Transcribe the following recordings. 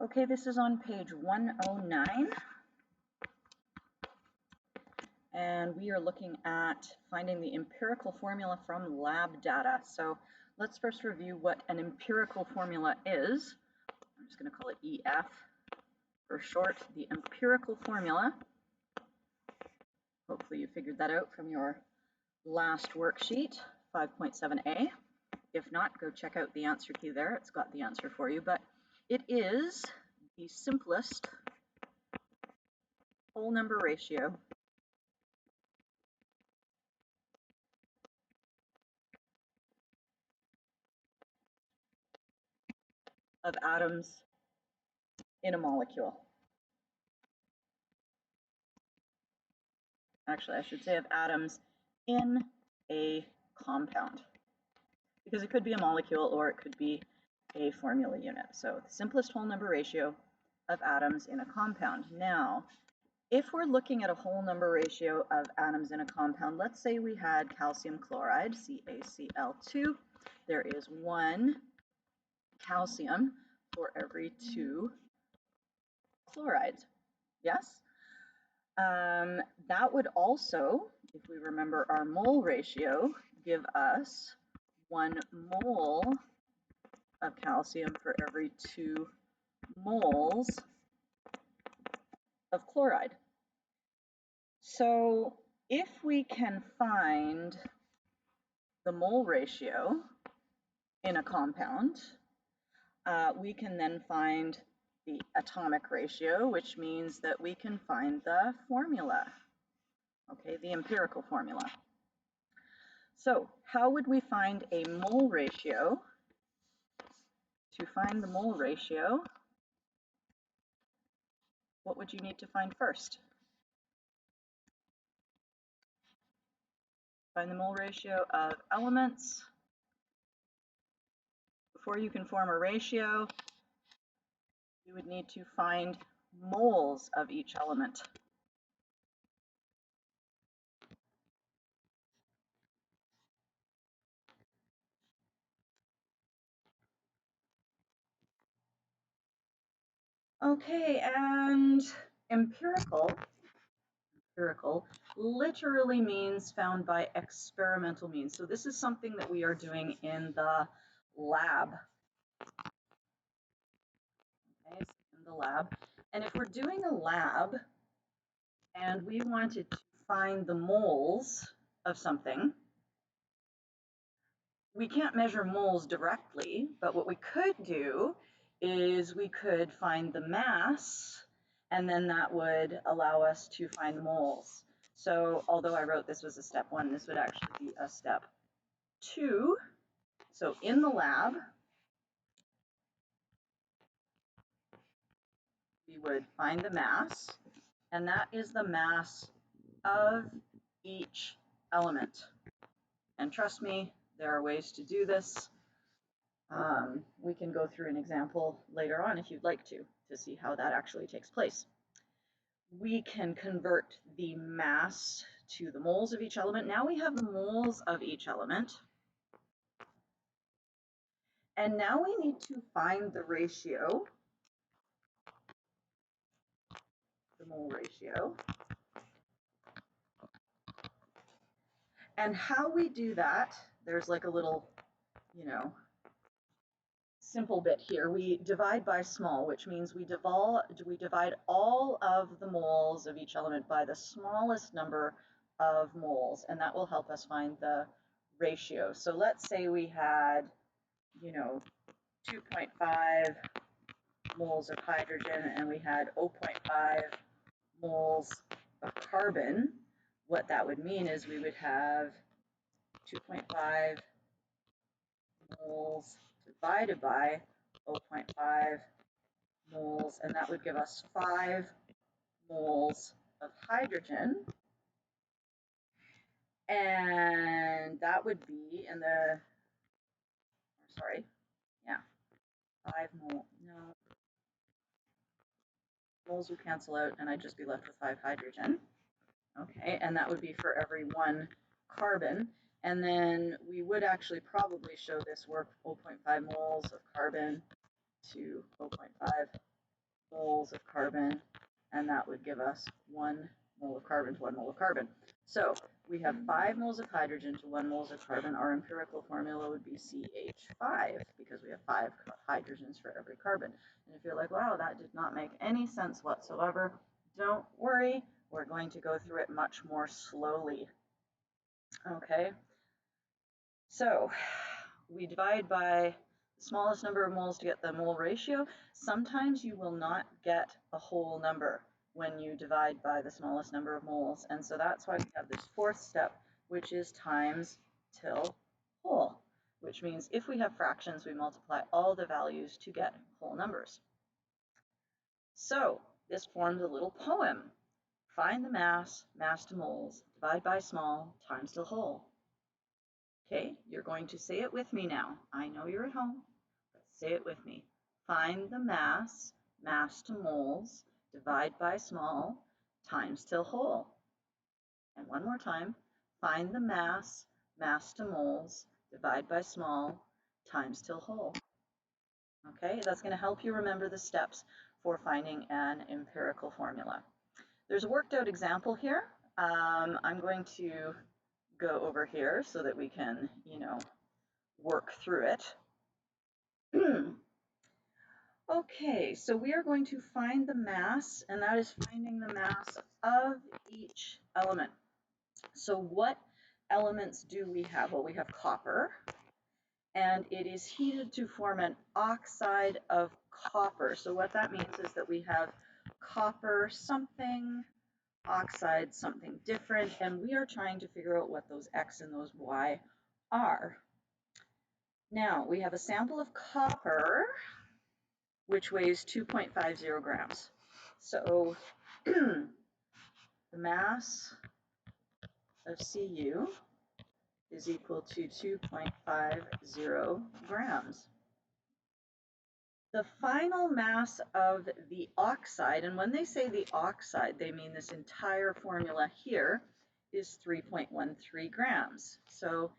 Okay, this is on page 109, and we are looking at finding the empirical formula from lab data. So let's first review what an empirical formula is. I'm just going to call it EF for short, the empirical formula. Hopefully you figured that out from your last worksheet, 5.7a. If not, go check out the answer key there. It's got the answer for you, but it is the simplest whole number ratio of atoms in a molecule. Actually, I should say of atoms in a compound, because it could be a molecule or it could be a formula unit. So the simplest whole number ratio of atoms in a compound. Now, if we're looking at a whole number ratio of atoms in a compound, let's say we had calcium chloride, CaCl2. There is 1 calcium for every 2 chlorides. Yes? That would also, if we remember our mole ratio, give us 1 mole of calcium for every 2 moles of chloride. So if we can find the mole ratio in a compound, we can then find the atomic ratio, which means that we can find the formula, okay, the empirical formula. So how would we find a mole ratio? To find the mole ratio, what would you need to find first? Find the mole ratio of elements. Before you can form a ratio, you would need to find moles of each element. Okay, and empirical literally means found by experimental means. So this is something that we are doing in the lab. Okay, so in the lab. And if we're doing a lab and we wanted to find the moles of something, we can't measure moles directly, but what we could do is we could find the mass, and then that would allow us to find the moles. So although I wrote this was a step 1, this would actually be a step 2. So in the lab, we would find the mass, and that is the mass of each element. And trust me, there are ways to do this. We can go through an example later on if you'd like to see how that actually takes place. We can convert the mass to the moles of each element. Now we have the moles of each element. And now we need to find the ratio, the mole ratio. And how we do that, there's like a little, simple bit here. We divide by small, which means we divide all of the moles of each element by the smallest number of moles, and that will help us find the ratio. So let's say we had, 2.5 moles of hydrogen and we had 0.5 moles of carbon. What that would mean is we would have 2.5 moles divided by 0.5 moles, and that would give us 5 moles of hydrogen. And that would be in the, 5 moles would cancel out, and I'd just be left with 5 hydrogen. Okay, and that would be for every 1 carbon. And then we would actually probably show this work 0.5 moles of carbon to 0.5 moles of carbon, and that would give us 1 mole of carbon to 1 mole of carbon. So we have 5 moles of hydrogen to 1 moles of carbon. Our empirical formula would be CH5 because we have 5 hydrogens for every carbon. And if you're like, wow, that did not make any sense whatsoever, don't worry, we're going to go through it much more slowly. Okay, so we divide by the smallest number of moles to get the mole ratio. Sometimes you will not get a whole number when you divide by the smallest number of moles. And so that's why we have this fourth step, which is times till whole, which means if we have fractions, we multiply all the values to get whole numbers. So this forms a little poem. Find the mass, mass to moles, divide by small, times till whole. Okay, you're going to say it with me now. I know you're at home, but say it with me. Find the mass, mass to moles, divide by small, times till whole. And one more time. Find the mass, mass to moles, divide by small, times till whole. Okay, that's going to help you remember the steps for finding an empirical formula. There's a worked out example here. I'm going to go over here so that we can, work through it. Okay, so we are going to find the mass, and that is finding the mass of each element. So what elements do we have? Well, we have copper, and it is heated to form an oxide of copper. So what that means is that we have copper something, oxide something different, and we are trying to figure out what those X and those Y are. Now, we have a sample of copper, which weighs 2.50 grams. So the mass of Cu is equal to 2.50 grams. The final mass of the oxide, and when they say the oxide, they mean this entire formula here, is 3.13 grams. So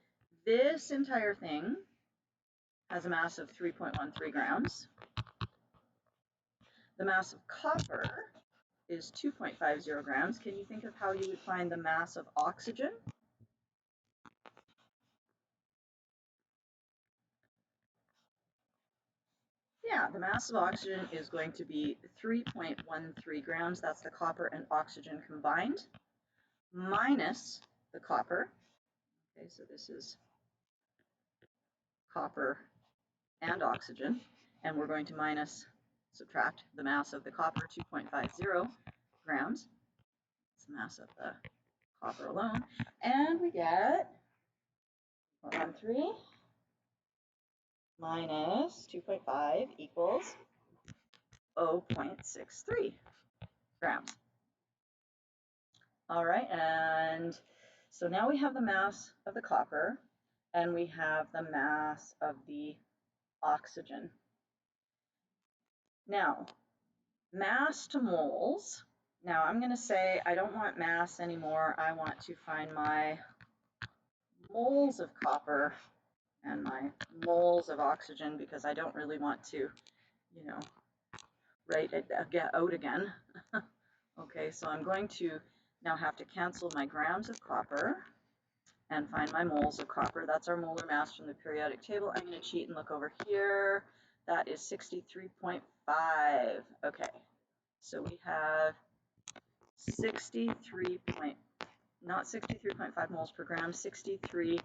this entire thing has a mass of 3.13 grams. The mass of copper is 2.50 grams. Can you think of how you would find the mass of oxygen? Yeah, the mass of oxygen is going to be 3.13 grams. That's the copper and oxygen combined, minus the copper. Okay, so this is copper and oxygen, and we're going to subtract the mass of the copper, 2.50 grams. It's the mass of the copper alone, and we get 113 minus 2.5 equals 0.63 grams. All right, and so now we have the mass of the copper and we have the mass of the oxygen. Now, mass to moles. Now I'm going to say I don't want mass anymore. I want to find my moles of copper and my moles of oxygen because I don't really want to, write it out again. Okay, so I'm going to now have to cancel my grams of copper and find my moles of copper. That's our molar mass from the periodic table. I'm going to cheat and look over here. That is 63.5. Okay, so we have not 63.5 moles per gram, 63.5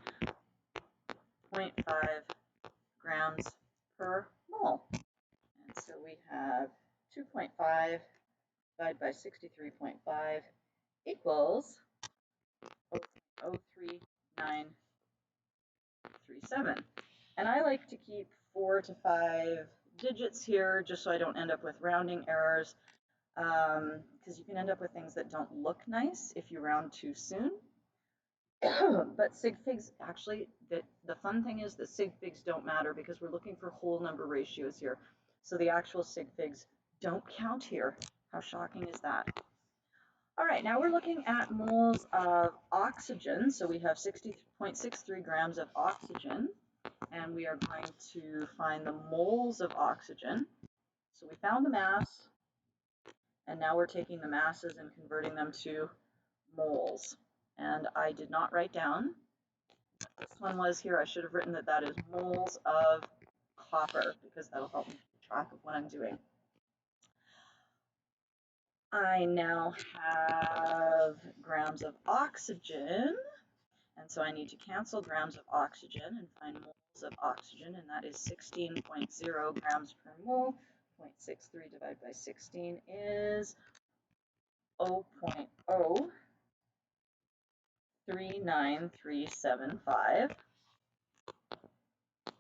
grams per mole. And so we have 2.5 divided by 63.5 equals 0.03937. And I like to keep 4 to 5 digits here just so I don't end up with rounding errors, because you can end up with things that don't look nice if you round too soon. But sig figs, actually, the fun thing is that sig figs don't matter because we're looking for whole number ratios here. So the actual sig figs don't count here. How shocking is that? All right, now we're looking at moles of oxygen. So we have 60.63 grams of oxygen, and we are going to find the moles of oxygen. So we found the mass, And now we're taking the masses and converting them to moles. And I did not write down what this one was here. I should have written that that is moles of copper, because that'll help me keep track of what I'm doing. I now have grams of oxygen, and so I need to cancel grams of oxygen and find moles of oxygen, and that is 16.0 grams per mole. 0.63 divided by 16 is 0.039375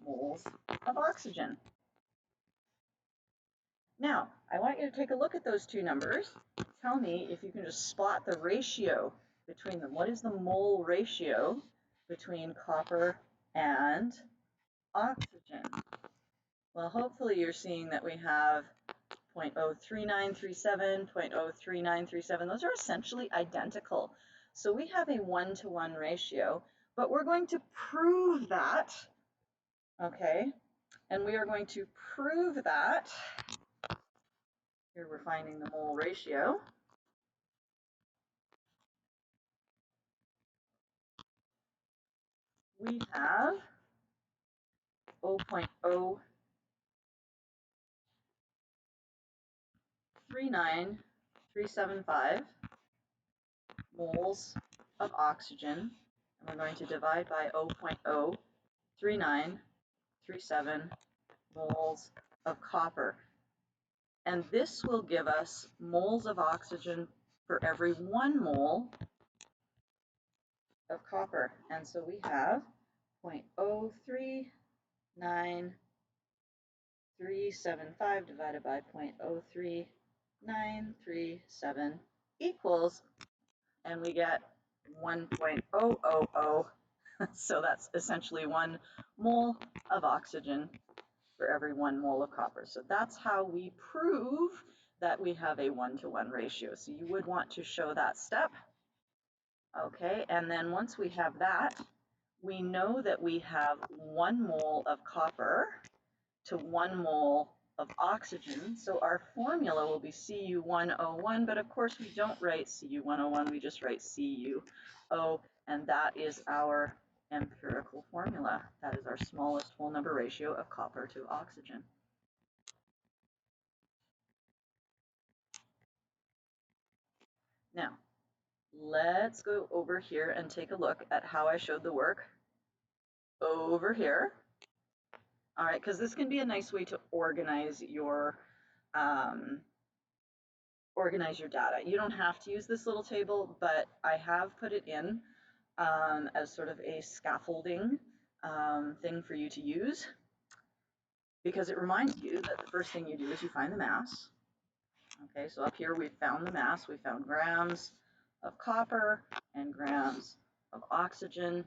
moles of oxygen. Now, I want you to take a look at those two numbers. Tell me if you can just spot the ratio between them. What is the mole ratio between copper and oxygen? Well, hopefully you're seeing that we have 0.03937, 0.03937. Those are essentially identical. So we have a 1-to-1 ratio, but we're going to prove that, okay? And we are going to prove that. Here we're finding the mole ratio. We have 0.039375 moles of oxygen, and we're going to divide by 0.03937 moles of copper. And this will give us moles of oxygen for every 1 mole of copper. And so we have 0.03937 divided by 0.03937 equals, and we get 1.000. So that's essentially 1 mole of oxygen for every 1 mole of copper. So that's how we prove that we have a 1-to-1 ratio. So you would want to show that step. Okay, and then once we have that, we know that we have 1 mole of copper to 1 mole of oxygen. So our formula will be Cu1O1, but of course we don't write Cu1O1, we just write CuO, and that is our empirical formula. That is our smallest whole number ratio of copper to oxygen. Now, let's go over here and take a look at how I showed the work over here. All right, because this can be a nice way to organize your data. You don't have to use this little table, but I have put it in as sort of a scaffolding thing for you to use, because it reminds you that the first thing you do is you find the mass. Okay, so up here we found the mass. We found grams of copper and grams of oxygen,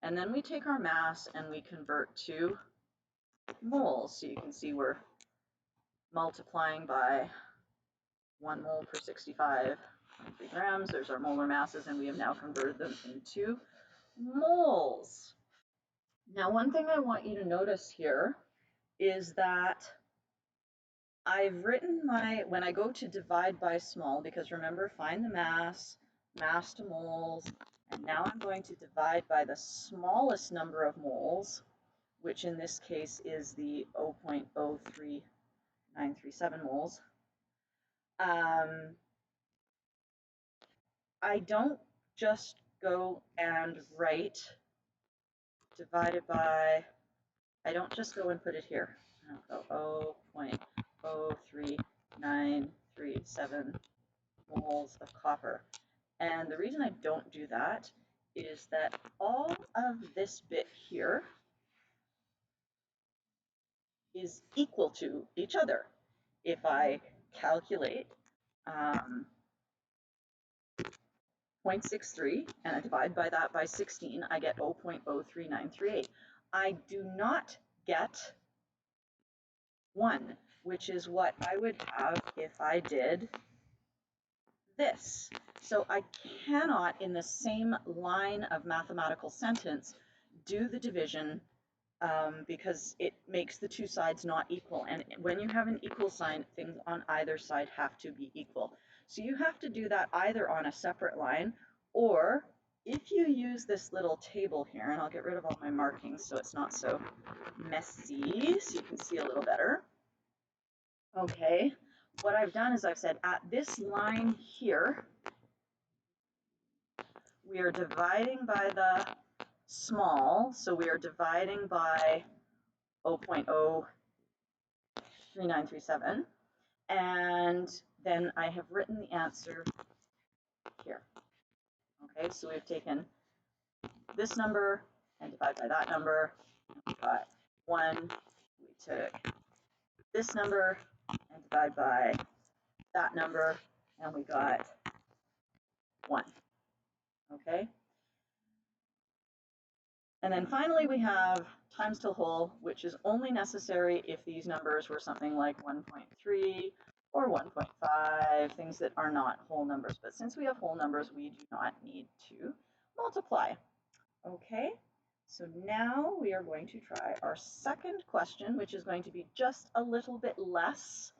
and then we take our mass and we convert to moles. So you can see we're multiplying by 1 mole per 65 grams. There's our molar masses, and we have now converted them into moles. Now, one thing I want you to notice here is that I've written when I go to divide by small, because remember, find the mass, mass to moles, and now I'm going to divide by the smallest number of moles, which in this case is the 0.03937 moles. I don't just go and write divided by, I don't just go and put it here. I'll go 0.03937 moles of copper. And the reason I don't do that is that all of this bit here is equal to each other. If I calculate 0.63 and I divide by that by 16, I get 0.03938. I do not get 1, which is what I would have if I did this. So I cannot, in the same line of mathematical sentence, do the division because it makes the two sides not equal. And when you have an equal sign, things on either side have to be equal. So you have to do that either on a separate line, or if you use this little table here, and I'll get rid of all my markings so it's not so messy, so you can see a little better. Okay, what I've done is I've said at this line here, we are dividing by the small, so we are dividing by 0.03937, and then I have written the answer here. Okay, so we've taken this number and divided by that number, and we got 1. We took this number and divide by that number, and we got 1. Okay, and then finally we have times till whole, which is only necessary if these numbers were something like 1.3 or 1.5, things that are not whole numbers. But since we have whole numbers, we do not need to multiply. Okay, so now we are going to try our second question, which is going to be just a little bit less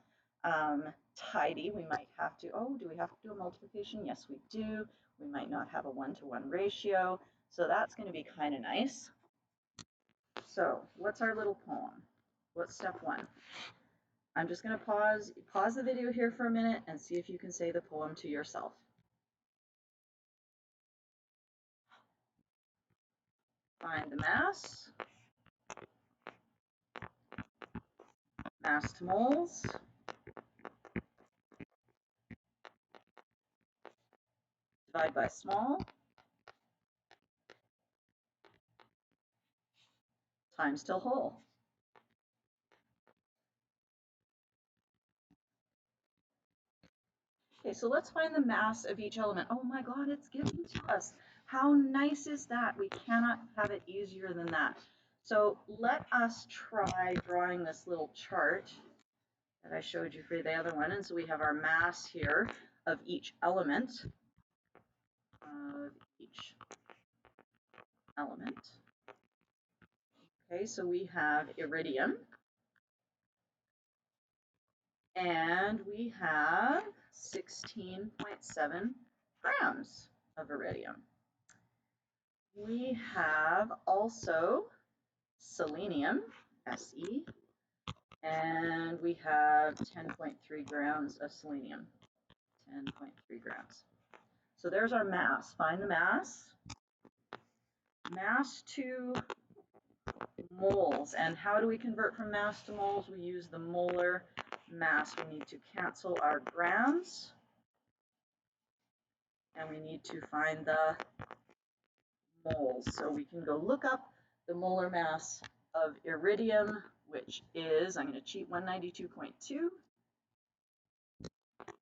tidy. We might have to, oh, do we have to do a multiplication? Yes, we do. We might not have a 1-to-1 ratio, so that's going to be kind of nice. So what's our little poem? What's step 1? I'm just going to pause the video here for a minute and see if you can say the poem to yourself. Find the mass to moles, divide by small, times till whole. Okay, so let's find the mass of each element. Oh my God, it's given to us. How nice is that? We cannot have it easier than that. So let us try drawing this little chart that I showed you for the other one. And so we have our mass here of each element. Okay, so we have iridium. And we have 16.7 grams of iridium. We have also selenium, Se, and we have 10.3 grams of selenium, 10.3 grams. So there's our mass. Find the mass. Mass to moles. And how do we convert from mass to moles? We use the molar mass. We need to cancel our grams, and we need to find the moles. So we can go look up the molar mass of iridium, which is, I'm going to cheat, 192.2.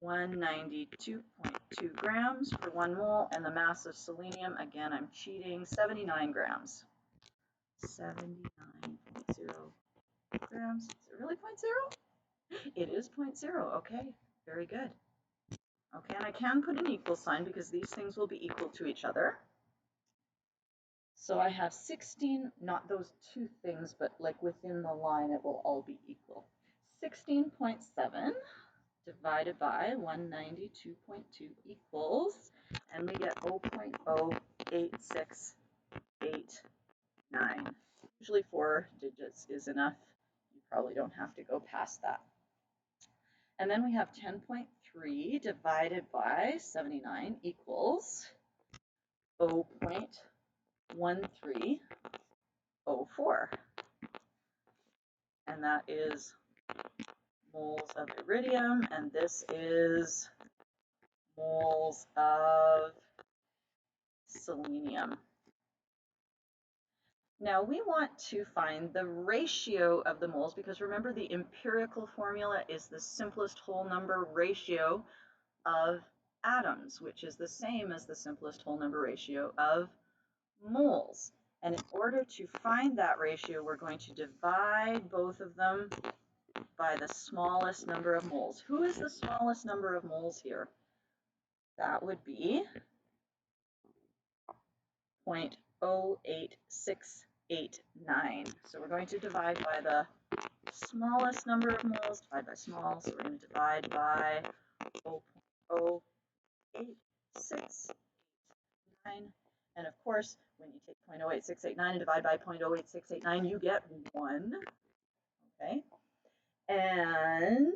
192.2 grams for 1 mole, and the mass of selenium, again, I'm cheating, 79 grams. 79.0 grams. Is it really 0.0? It is 0.0. Okay, very good. Okay, and I can put an equal sign because these things will be equal to each other. So I have 16, not those two things, but like within the line, it will all be equal. 16.7 divided by 192.2 equals, and we get 0.08689. Usually 4 digits is enough. You probably don't have to go past that. And then we have 10.3 divided by 79 equals 0.1304. And that is moles of iridium, and this is moles of selenium. Now we want to find the ratio of the moles, because remember the empirical formula is the simplest whole number ratio of atoms, which is the same as the simplest whole number ratio of moles. And in order to find that ratio, we're going to divide both of them by the smallest number of moles. Who is the smallest number of moles here? That would be 0.086 6.89. So we're going to divide by the smallest number of moles, divide by small, so we're going to divide by 0.08689. And of course, when you take 0.08689 and divide by 0.08689, you get 1. Okay, and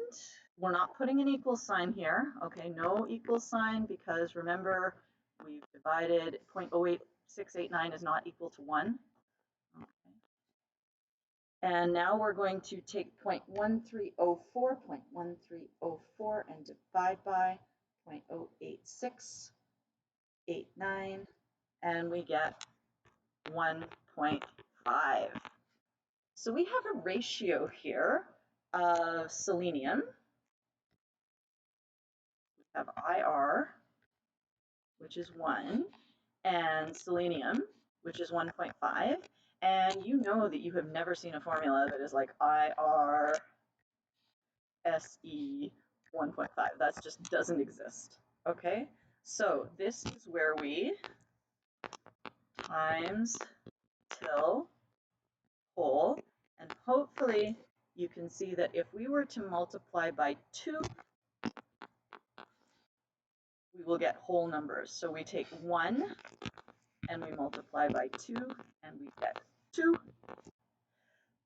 we're not putting an equal sign here. Okay, no equal sign, because remember, we've divided 0.08689 is not equal to 1. Okay. And now we're going to take 0.1304 and divide by 0.08689, and we get 1.5. So we have a ratio here of selenium. We have IR, which is 1, and selenium, which is 1.5. And you know that you have never seen a formula that is like IR SE 1.5. That just doesn't exist. Okay, so this is where we times till whole, and hopefully you can see that if we were to multiply by 2, we will get whole numbers. So we take 1 and we multiply by 2 and we get 2.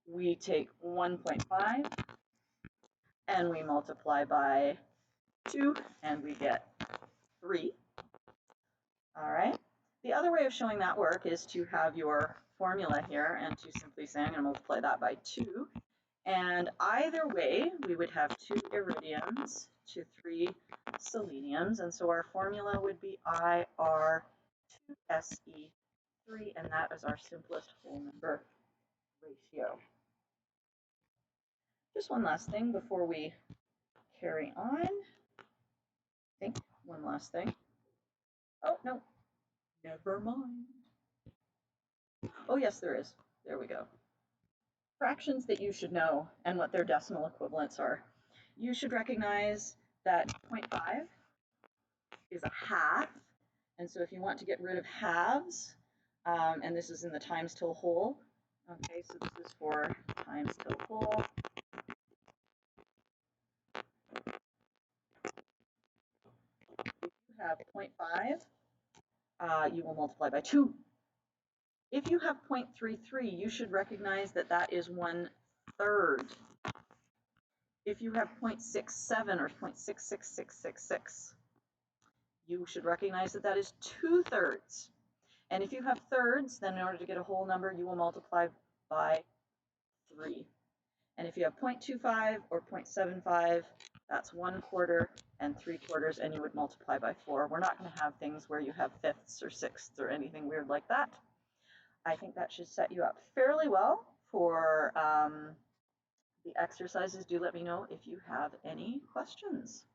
We take 1.5 and we multiply by 2 and we get 3. All right. The other way of showing that work is to have your formula here and to simply say I'm going to multiply that by 2. And either way, we would have 2 iridiums to 3 seleniums. And so our formula would be IR2SE3, and that is our simplest whole number ratio. Just one last thing before we carry on. I think one last thing. Oh, no, never mind. Oh, yes, there is. There we go. Fractions that you should know and what their decimal equivalents are. You should recognize that 0.5 is a half. And so if you want to get rid of halves, and this is in the times till whole, okay, so this is for times till whole. If you have 0.5, you will multiply by 2. If you have 0.33, you should recognize that that is 1/3. If you have 0.67 or 0.66666, you should recognize that that is 2/3. And if you have thirds, then in order to get a whole number, you will multiply by 3. And if you have 0.25 or 0.75, that's 1/4 and 3/4, and you would multiply by 4. We're not going to have things where you have fifths or sixths or anything weird like that. I think that should set you up fairly well for the exercises. Do let me know if you have any questions.